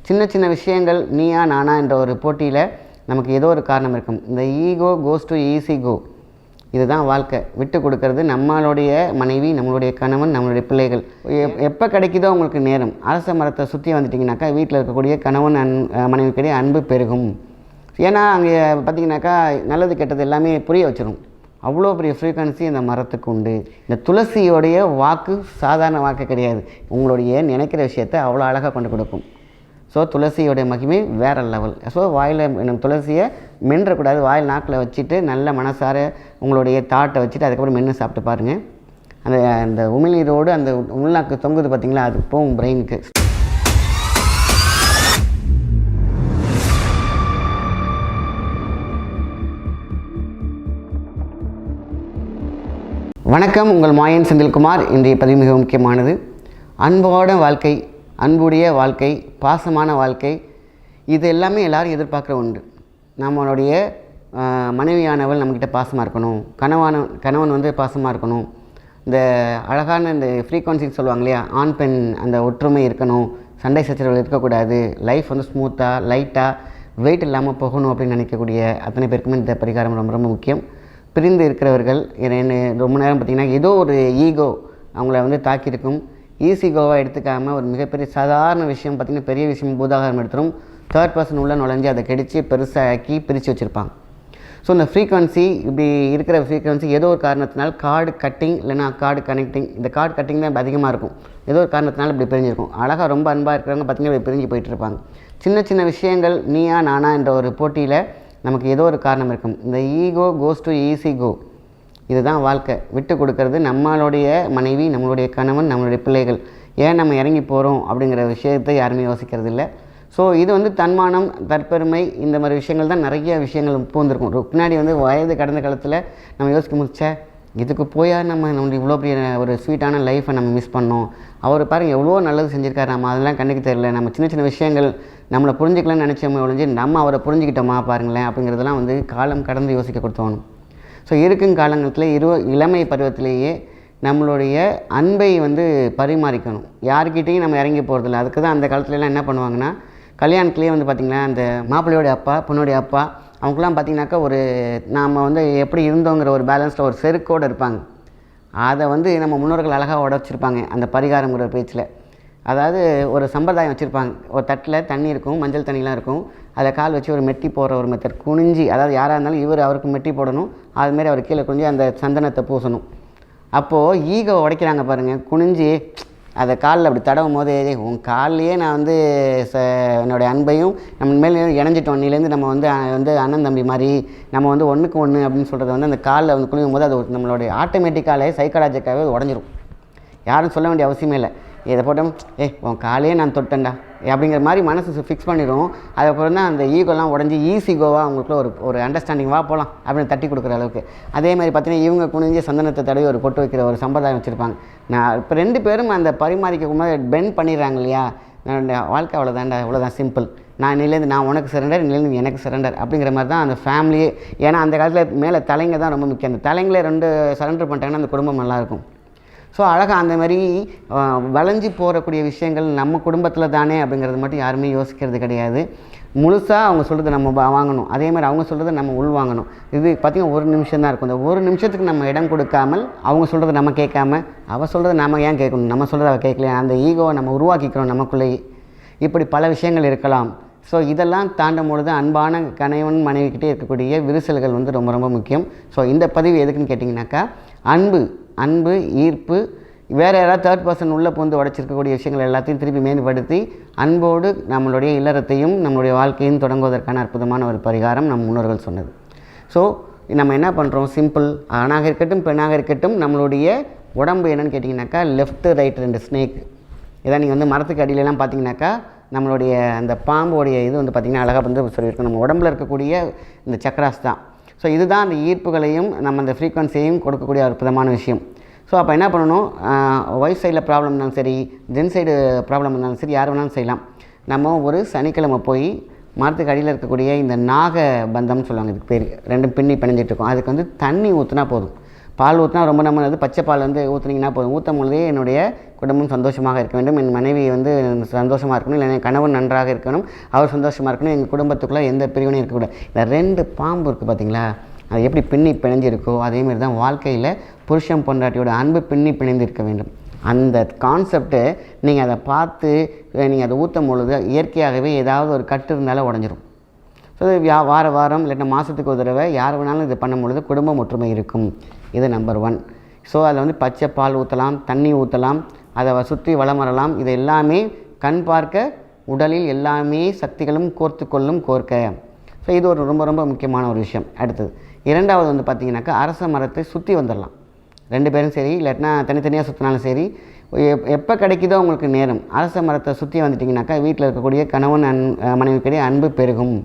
சின்ன சின்ன விஷயங்கள் நீயா நானா என்ற ஒரு போட்டியில் நமக்கு ஏதோ ஒரு காரணம் இருக்கும். இந்த ஈகோ கோஸ் டு ஈஸி கோ. இதுதான் வாழ்க்கை. விட்டு கொடுக்கறது நம்மளுடைய மனைவி, நம்மளுடைய கணவன், நம்மளுடைய பிள்ளைகள். எப்போ கிடைக்குதோ உங்களுக்கு நேரம். அரச மரத்தை சுற்றி வந்துட்டிங்கனாக்கா வீட்டில் இருக்கக்கூடிய கணவன் மனைவிக்கிடையே அன்பு பெருகும். ஏன்னா அங்கே பார்த்திங்கனாக்கா நல்லது கெட்டது எல்லாமே புரிய வச்சிடும். அவ்வளோ பெரிய ஃப்ரீக்வன்சி இந்த மரத்துக்கு உண்டு. இந்த துளசியோடைய வாக்கு சாதாரண வாக்கு கிடையாது. உங்களுடைய நினைக்கிற விஷயத்தை அவ்வளோ அழகாக கொண்டு கொடுக்கும். ஸோ துளசியோடைய மகிமை வேறு லெவல். ஸோ வாயில் துளசியை மென்றக்கூடாது. வாயில் நாக்கில் வச்சுட்டு நல்ல மனசார உங்களுடைய தாட்டை வச்சுட்டு அதுக்கப்புறம் மென்று சாப்பிட்டு பாருங்கள். அந்த உமிழ்நீரோடு அந்த உள்நாக்கு தொங்குது பார்த்திங்களா, அது போகும் பிரெயினுக்கு. வணக்கம், உங்கள் மாயன் செந்தில்குமார். இன்றைய பதிவு மிக முக்கியமானது. அன்போட வாழ்க்கை, அன்புடைய வாழ்க்கை, பாசமான வாழ்க்கை, இது எல்லாமே எல்லோரும் எதிர்பார்க்குற உண்டு. நம்மளுடைய மனைவியானவள் நம்மக்கிட்ட பாசமாக இருக்கணும், கணவன் வந்து பாசமாக இருக்கணும், இந்த அழகான இந்த ஃப்ரீக்வன்சின்னு சொல்லுவாங்க இல்லையா, ஆண் பெண் அந்த ஒற்றுமை இருக்கணும், சண்டை சச்சரவுகள் இருக்கக்கூடாது, லைஃப் வந்து ஸ்மூத்தாக லைட்டாக வெயிட் இல்லாமல் போகணும் அப்படின்னு நினைக்கக்கூடிய அத்தனை பேருக்குமே இந்த பரிகாரம் ரொம்ப ரொம்ப முக்கியம். பிரிந்து இருக்கிறவர்கள் ரொம்ப நேரம் பார்த்திங்கன்னா ஏதோ ஒரு ஈகோ அவங்கள வந்து தாக்கியிருக்கும். ஈஸிகோவாக எடுத்துக்காமல் ஒரு மிகப்பெரிய சாதாரண விஷயம் பார்த்திங்கன்னா பெரிய விஷயம் பூதாகாரம் எடுத்துரும். தேர்ட் பர்சன் உள்ள நுழைஞ்சு அதை கடித்து பெருசாக்கி பிரித்து வச்சுருப்பாங்க. ஸோ இந்த ஃப்ரீக்வன்சி இப்படி இருக்கிற ஃப்ரீக்வன்சி ஏதோ ஒரு காரணத்தினால் கார்டு கட்டிங் இல்லைனா கார்டு கனெக்டிங், இந்த கார்டு கட்டிங் தான் அதிகமாக இருக்கும். ஏதோ ஒரு காரணத்தினால இப்படி பிரிஞ்சிருக்கும். அழகாக ரொம்ப அன்பாக இருக்கிறவங்க பார்த்திங்கன்னா இப்படி பிரிஞ்சு போயிட்டுருப்பாங்க. சின்ன சின்ன விஷயங்கள் நீயா நானா என்ற ஒரு போட்டியில் நமக்கு ஏதோ ஒரு காரணம் இருக்கும். இந்த ஈகோ கோஸ் டு ஈஸி கோ. இதுதான் வாழ்க்கை. விட்டு கொடுக்கறது நம்மளுடைய மனைவி, நம்மளுடைய கணவன், நம்மளுடைய பிள்ளைகள். ஏன் நம்ம இறங்கி போகிறோம் அப்படிங்கிற விஷயத்தை யாருமே யோசிக்கிறது இல்லை. ஸோ இது வந்து தன்மானம், தற்பெருமை, இந்த மாதிரி விஷயங்கள் தான் நிறைய விஷயங்கள் பூந்திருக்கும். பின்னாடி வந்து வயது கடந்த காலத்தில் நம்ம யோசிக்க முடிச்ச இதுக்கு போயா நம்ம இவ்வளோ பெரிய ஒரு ஸ்வீட்டான லைஃப்பை நம்ம மிஸ் பண்ணோம். அவர் பாருங்கள் எவ்வளோ நல்லது செஞ்சுருக்காரு, நம்ம அதெல்லாம் கண்ணுக்கு தெரியல. நம்ம சின்ன சின்ன விஷயங்கள் நம்மளை புரிஞ்சிக்கலாம்னு நினச்சோமே ஒழிஞ்சு நம்ம அவரை புரிஞ்சுக்கிட்டோமா பாருங்களேன் அப்படிங்கிறதெல்லாம் வந்து காலம் கடந்து யோசிக்க கொடுத்தோணும். ஸோ இருக்கும் காலங்கத்தில் இளமை பருவத்திலேயே நம்மளுடைய அன்பை வந்து பரிமாறிக்கணும். யார்கிட்டையும் நம்ம இறங்கி போகிறதில்ல. அதுக்கு தான் அந்த காலத்துலலாம் என்ன பண்ணுவாங்கன்னா, கல்யாணத்துலேயே வந்து பார்த்திங்கன்னா அந்த மாப்பிள்ளையோடைய அப்பா, பொண்ணுடைய அப்பா, அவங்களாம் பார்த்திங்கனாக்கா ஒரு நாம் வந்து எப்படி இருந்தோங்கிற ஒரு பேலன்ஸில் ஒரு செருக்கோடு இருப்பாங்க. அதை வந்து நம்ம முன்னோர்கள் அழகாக உடச்சிருப்பாங்க அந்த பரிகாரங்கிற பேச்சில். அதாவது ஒரு சம்பிரதாயம் வச்சுருப்பாங்க. ஒரு தட்டில் தண்ணி இருக்கும், மஞ்சள் தண்ணிலாம் இருக்கும். அதை கால் வச்சு ஒரு மெட்டி போடுற ஒரு மெத்தட் குனிஞ்சி, அதாவது யாராக இருந்தாலும் அவருக்கு மெட்டி போடணும், அதுமாரி அவர் கீழே குனிஞ்சி அந்த சந்தனத்தை பூசணும். அப்போது ஈகோ உடைக்கிறாங்க பாருங்கள். குனிஞ்சி அதை காலில் அப்படி தடவும் போது, உன் காலிலேயே நான் வந்து என்னுடைய அன்பையும் நம்ம மேலே இணைஞ்சிட்டோம், நீலேருந்து நம்ம வந்து அண்ணன் தம்பி மாதிரி நம்ம வந்து ஒன்றுக்கு ஒன்று அப்படின்னு சொல்கிறத வந்து அந்த காலில் வந்து குனியும் போது அது நம்மளுடைய ஆட்டோமேட்டிக்காலே சைக்காலஜிக்காகவே உடஞ்சிரும். யாரும் சொல்ல வேண்டிய அவசியமே இல்லை. இதை போட்டோம், உன் காலையே நான் தொட்டேன்டா அப்படிங்கிற மாதிரி மனசு ஃபிக்ஸ் பண்ணிடும். அதுக்கப்புறம் தான் அந்த ஈகோலாம் உடஞ்சி ஈஸிகோவாக அவங்களுக்குள்ள ஒரு அண்டர்ஸ்டாண்டிங் வா போகலாம் அப்படின்னு தட்டி கொடுக்குற அளவுக்கு. அதே மாதிரி பார்த்தீங்கன்னா இவங்க குனிஞ்சு சந்தனத்தை தடவி ஒரு பொட்டு வைக்கிற ஒரு சம்பிரதாயம் வச்சுருப்பாங்க. நான் இப்போ ரெண்டு பேரும் அந்த பரிமாறிக்கும் போது பெண்ட் பண்ணிடுறாங்க இல்லையா. வாழ்க்கை அவ்வளோதான்டா, அவ்வளோதான் சிம்பிள். நான் உனக்கு சரண்டர், நீலேருந்து எனக்கு சரண்டர் அப்படிங்கிற மாதிரி தான் அந்த ஃபேமிலியே. ஏன்னா அந்த காலத்தில் மேலே தலைங்க தான் ரொம்ப முக்கியம். அந்த தலைங்களே ரெண்டு சரண்டர் பண்ணிட்டாங்கன்னா அந்த குடும்பம் நல்லாயிருக்கும். ஸோ அழகாக அந்த மாதிரி வளைஞ்சி போகக்கூடிய விஷயங்கள் நம்ம குடும்பத்தில் தானே அப்படிங்கிறது மட்டும் யாருமே யோசிக்கிறது கிடையாது. முழுசாக அவங்க சொல்கிறத நம்ம வாங்கணும், அதே மாதிரி அவங்க சொல்கிறத நம்ம உள் வாங்கணும். இது பார்த்திங்கன்னா ஒரு நிமிஷம் தான் இருக்கும். இந்த ஒரு நிமிஷத்துக்கு நம்ம இடம் கொடுக்காமல் அவங்க சொல்கிறத நம்ம கேட்காம அவள் சொல்கிறத நம்ம ஏன் கேட்கணும், நம்ம சொல்கிறத அவள் கேட்கலையா, அந்த ஈகோவை நம்ம உருவாக்கிக்கிறோம் நமக்குள்ளேயே. இப்படி பல விஷயங்கள் இருக்கலாம். ஸோ இதெல்லாம் தாண்டும் பொழுது அன்பான கணவன் மனைவிக்கிட்டே இருக்கக்கூடிய விரிசல்கள் வந்து ரொம்ப ரொம்ப முக்கியம். ஸோ இந்த பதிவு எதுக்குன்னு கேட்டிங்கனாக்கா, அன்பு ஈர்ப்பு, வேறு யாராவது தேர்ட் பர்சன் உள்ளே புந்து உடைச்சிருக்கக்கூடிய விஷயங்கள் எல்லாத்தையும் திருப்பி மேம்படுத்தி அன்போடு நம்மளுடைய இல்லறத்தையும் நம்மளுடைய வாழ்க்கையும் தொடங்குவதற்கான அற்புதமான ஒரு பரிகாரம் நம் முன்னோர்கள் சொன்னது. ஸோ நம்ம என்ன பண்ணுறோம், சிம்பிள். ஆணாக இருக்கட்டும் பெண்ணாக இருக்கட்டும், நம்மளுடைய உடம்பு என்னென்னு கேட்டிங்கனாக்கா லெஃப்ட்டு ரைட் ரெண்டு ஸ்னேக். இதான் நீங்கள் வந்து மரத்துக்கு அடியிலலாம் பார்த்தீங்கன்னாக்கா நம்மளுடைய அந்த பாம்போடைய இது வந்து பார்த்திங்கன்னா அழகாக வந்து சொல்லியிருக்கோம். நம்ம உடம்பில் இருக்கக்கூடிய இந்த சக்கராஸ் தான். ஸோ இதுதான் அந்த ஈர்ப்புகளையும் நம்ம அந்த ஃப்ரீக்வன்சியையும் கொடுக்கக்கூடிய அற்புதமான விஷயம். ஸோ அப்போ என்ன பண்ணணும், ஒய்ஃப் சைடில் ப்ராப்ளம் இருந்தாலும் சரி, ஜென் சைடு ப்ராப்ளம் இருந்தாலும் சரி, யார் வேணாலும் செய்யலாம். நம்ம ஒரு சனிக்கிழமை போய் மரத்துக்கு அடியில் இருக்கக்கூடிய இந்த நாக பந்தம்னு சொல்லுவாங்க, இதுக்கு பேர் ரெண்டும் பின்னி பிணைஞ்சிட்ருக்கோம். அதுக்கு வந்து தண்ணி ஊற்றினா போதும். பால் ஊற்றினா ரொம்ப நல்லது. பச்சை பால் வந்து ஊற்றுனீங்கன்னா போதும். ஊற்றும் பொழுதே என்னுடைய குடும்பம் சந்தோஷமாக இருக்க வேண்டும், என் மனைவி வந்து சந்தோஷமாக இருக்கணும், இல்லை என் கணவன் நன்றாக இருக்கணும், அவர் சந்தோஷமாக இருக்கணும், எங்கள் குடும்பத்துக்குள்ளே எந்த பிரிவினையும் இருக்கக்கூடாது. இந்த 2 பாம்பு இருக்குது பார்த்தீங்களா, அது எப்படி பின்னி பிணைஞ்சிருக்கோ அதேமாரி தான் வாழ்க்கையில் புருஷன் பொண்டாட்டியோட அன்பு பின்னி பிணைந்து இருக்க வேண்டும். அந்த கான்செப்ட்டு நீங்கள் அதை பார்த்து நீங்கள் அதை ஊற்றும் பொழுது இயற்கையாகவே ஏதாவது ஒரு கட்டு இருந்தாலும் உடஞ்சிரும். ஸோ வார வாரம் இல்லைன்னா மாதத்துக்கு ஒரு தடவை யார் வேணாலும் இது பண்ணும் பொழுது குடும்பம் ஒற்றுமை இருக்கும். இது நம்பர் 1. ஸோ அதில் வந்து பச்சை பால் ஊற்றலாம், தண்ணி ஊற்றலாம், அதை சுற்றி வளம் வரலாம். இது எல்லாமே கண் பார்க்க உடலில் எல்லாமே சக்திகளும் கோர்த்து கொள்ளும் கோர்க்க. ஸோ இது ஒரு ரொம்ப ரொம்ப முக்கியமான ஒரு விஷயம். அடுத்தது 2வது வந்து பார்த்திங்கனாக்கா அரச மரத்தை சுற்றி வந்துடலாம். 2 பேரும் சரி, இல்லாட்டினா தனித்தனியாக சுற்றினாலும் சரி, எப்போ கிடைக்குதோ உங்களுக்கு நேரம் அரச மரத்தை சுற்றி வந்துட்டிங்கனாக்கா வீட்டில் இருக்கக்கூடிய கணவன் மனைவிக்கிடையே அன்பு பெருகும்.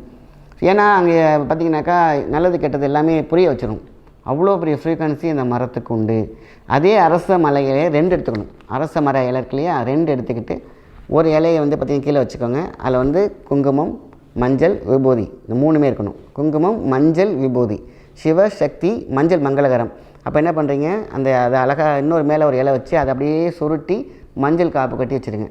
ஏன்னா அங்கே பார்த்திங்கனாக்கா நல்லது கெட்டது எல்லாமே புரிய வச்சிடும். அவ்வளோ பெரிய ஃப்ரீக்வன்சி இந்த மரத்துக்கு உண்டு. அதே அரச மலையிலே 2 எடுத்துக்கணும். அரச மர இலை இருக்கு இல்லையா, 2 எடுத்துக்கிட்டு ஒரு இலையை வந்து பார்த்திங்கன்னா கீழே வச்சுக்கோங்க. அதில் வந்து குங்குமம், மஞ்சள், விபூதி, இந்த 3மே இருக்கணும். குங்குமம், மஞ்சள், விபூதி, சிவசக்தி, மஞ்சள் மங்களகரம். அப்போ என்ன பண்ணுறீங்க, அதை அழகாக இன்னொரு மேலே ஒரு இலை வச்சு அதை அப்படியே சுருட்டி மஞ்சள் காப்பு கட்டி வச்சுருங்க.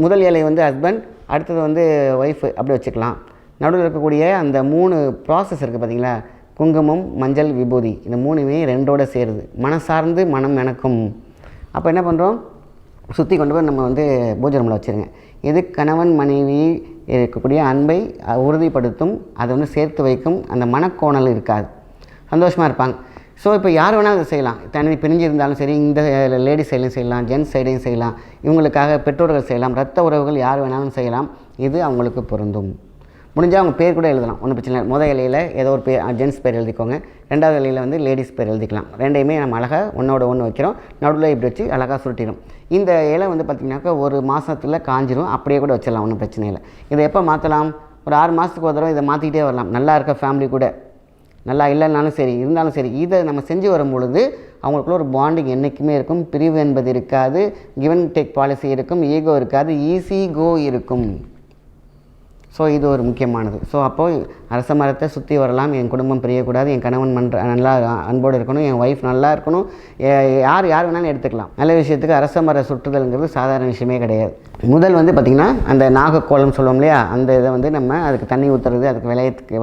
முதல் இலை வந்து ஹஸ்பண்ட், அடுத்தது வந்து ஒய்ஃபு, அப்படி வச்சுக்கலாம். நடுவில் இருக்கக்கூடிய அந்த 3 ப்ராசஸ் இருக்குது பார்த்தீங்களா, குங்குமம், மஞ்சள், விபூதி, இந்த 3மே 2ஓட சேருது. மனசார்ந்து மனம் எனக்கும். அப்போ என்ன பண்ணுறோம், சுற்றி கொண்டு போய் நம்ம வந்து பூஜை ரூமில் வச்சுருங்க. இது கணவன் மனைவி இருக்கக்கூடிய அன்பை உறுதிப்படுத்தும், அதை வந்து சேர்த்து வைக்கும். அந்த மனக்கோணல் இருக்காது, சந்தோஷமாக இருப்பாங்க. ஸோ இப்போ யார் வேணாலும் அதை செய்யலாம். தனி பிரிஞ்சு இருந்தாலும் சரி, இந்த லேடிஸ் சைட்லையும் செய்யலாம், ஜென்ஸ் சைடையும் செய்யலாம், இவங்களுக்காக பெற்றோர்கள் செய்யலாம், ரத்த உறவுகள் யார் வேணாலும் செய்யலாம். இது அவங்களுக்கு பொருந்தும். முடிஞ்சால் அவங்க பேர் கூட எழுதலாம், ஒன்றும் பிரச்சனை இல்லை. முதல் இலையில் ஏதோ ஒரு பேர் ஜென்ஸ் பேர் எழுதிக்கோங்க, 2வது இலையில் வந்து லேடிஸ் பேர் எழுதிக்கலாம். 2யுமே நம்ம அழகாக ஒன்றோட ஒன்று வைக்கிறோம். நடுவில் இப்படி வச்சு அழகாக சுருட்டிடும். இந்த இலை வந்து பார்த்திங்கனாக்கா ஒரு மாதத்தில் காஞ்சிரும். அப்படியே கூட வச்சிடலாம், ஒன்றும் பிரச்சனை இல்லை. இதை எப்போ மாற்றலாம், ஒரு 6 மாதத்துக்கு ஒரு தடவை இதை மாற்றிக்கிட்டே வரலாம். நல்லா இருக்க ஃபேமிலி கூட, நல்லா இல்லைனாலும் சரி, இருந்தாலும் சரி, இதை நம்ம செஞ்சு வரும் பொழுது அவங்களுக்குள்ள ஒரு பாண்டிங் என்றைக்குமே இருக்கும். பிரிவு என்பது இருக்காது, கிவன் டேக் பாலிசி இருக்கும், ஈகோ இருக்காது, ஈஸி கோ இருக்கும். ஸோ இது ஒரு முக்கியமானது. ஸோ அப்போது அரச மரத்தை சுற்றி வரலாம். என் குடும்பம் பிரியக்கூடாது, என் கணவன் நல்லா அன்போடு இருக்கணும், என் ஒய்ஃப் நல்லா இருக்கணும், யார் வேணாலும் எடுத்துக்கலாம். நல்ல விஷயத்துக்கு அரச மர சுற்றுதல்ங்கிறது சாதாரண விஷயமே கிடையாது. முதல் வந்து பார்த்திங்கன்னா அந்த நாகக்கோலம் சொல்லுவோம் இல்லையா, அந்த இதை வந்து நம்ம அதுக்கு தண்ணி ஊற்றுறது, அதுக்கு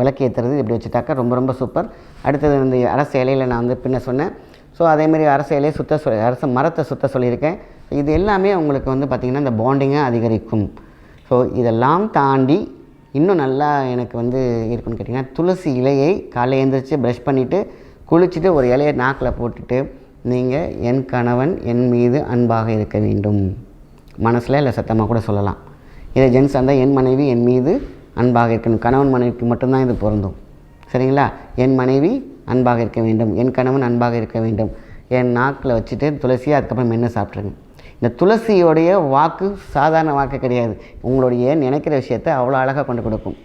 விளக்கு ஏற்றுறது, இப்படி வச்சுட்டாக்கா ரொம்ப ரொம்ப சூப்பர். அடுத்தது வந்து அரச இலையில் நான் வந்து பின்ன சொன்னேன். ஸோ அதேமாதிரி அரச இலையை அரச மரத்தை சுத்த சொல்லியிருக்கேன். இது எல்லாமே உங்களுக்கு வந்து பார்த்திங்கன்னா இந்த பாண்டிங்கை அதிகரிக்கும். ஸோ இதெல்லாம் தாண்டி இன்னும் நல்லா எனக்கு வந்து இருக்குன்னு கேட்டிங்கன்னா, துளசி இலையை காலையில் எழுந்திரிச்சு ப்ரஷ் பண்ணிவிட்டு குளிச்சுட்டு ஒரு இலையை நாக்கில் போட்டுட்டு நீங்கள் என் கணவன் என் மீது அன்பாக இருக்க வேண்டும், மனசில் இல்லை சத்தமாக கூட சொல்லலாம். இதை ஜென்ஸ் இருந்தால் என் மனைவி என் மீது அன்பாக இருக்கணும். கணவன் மனைவிக்கு மட்டும்தான் இது பொருந்தும், சரிங்களா? என் மனைவி அன்பாக இருக்க வேண்டும், என் கணவன் அன்பாக இருக்க வேண்டும். என் நாக்கில் வச்சுட்டு துளசியை அதுக்கப்புறம் மென்று சாப்பிட்ருங்க. இந்த துளசியோடைய வாக்கு சாதாரண வாக்கு கிடையாது. உங்களுடைய நினைக்கிற விஷயத்தை அவ்வளோ அழகாக கொண்டு கொடுக்கும்.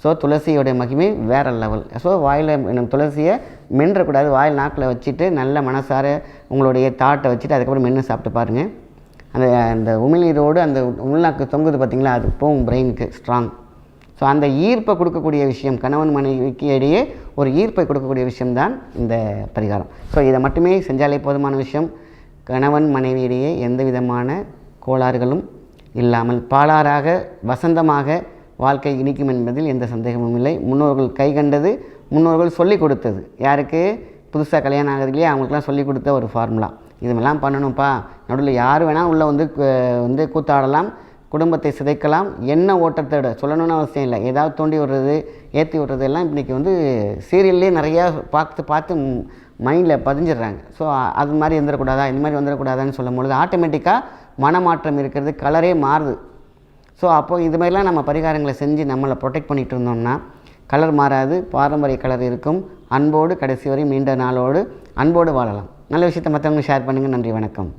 ஸோ துளசியோடைய மகிமை வேறு லெவல். ஸோ வாயில் துளசியை மென்றக்கூடாது, வாயில் நாக்கில் வச்சுட்டு நல்ல மனசார உங்களுடைய தாட்டை வச்சுட்டு அதுக்கப்புறம் மென்று சாப்பிட்டு பாருங்கள். அந்த உமிழ்நீரோடு அந்த உள்நாக்கு தொங்குது பார்த்திங்களா, அது போகும் பிரெயினுக்கு ஸ்ட்ராங். ஸோ அந்த ஈர்ப்பை கொடுக்கக்கூடிய விஷயம், கணவன் மனைவிக்கு இடையே ஒரு ஈர்ப்பை கொடுக்கக்கூடிய விஷயம்தான் இந்த பரிகாரம். ஸோ இதை மட்டுமே செஞ்சாலே போதுமான விஷயம். கணவன் மனைவியிடையே எந்த விதமான கோளாறுகளும் இல்லாமல் பாலாறாக வசந்தமாக வாழ்க்கை இனிக்கும் என்பதில் எந்த சந்தேகமும் இல்லை. முன்னோர்கள் கை கண்டது, முன்னோர்கள் சொல்லிக் கொடுத்தது. யாருக்கு புதுசாக கல்யாணம் ஆகுது இல்லையா, அவங்களுக்குலாம் சொல்லிக் கொடுத்த ஒரு ஃபார்முலா. இதெல்லாம் பண்ணணும்ப்பா. நடுவில் யார் வேணால் உள்ளே வந்து கூத்தாடலாம், குடும்பத்தை சிதைக்கலாம். என்ன ஓட்டத்தோட சொல்லணும்னு அவசியம் இல்லை. ஏதாவது தோண்டி விடுறது, ஏற்றி விடுறது எல்லாம் இன்றைக்கி வந்து சீரியல்லே நிறையா பார்த்து மைண்டில் பதிஞ்சிடுறாங்க. ஸோ அது மாதிரி வந்துடக்கூடாதா, இந்த மாதிரி வந்துடக்கூடாதான்னு சொல்லும் பொழுது ஆட்டோமேட்டிக்காக மனமாற்றம் இருக்கிறது, கலரே மாறுது. ஸோ அப்போது இது மாதிரிலாம் நம்ம பரிகாரங்களை செஞ்சு நம்மளை ப்ரொடெக்ட் பண்ணிகிட்டு இருந்தோம்னா கலர் மாறாது, பாரம்பரிய கலர் இருக்கும். அன்போடு கடைசி வரை நீண்ட நாளோடு அன்போடு வாழலாம். நல்ல விஷயத்தை மற்றவங்க ஷேர் பண்ணுங்கள். நன்றி, வணக்கம்.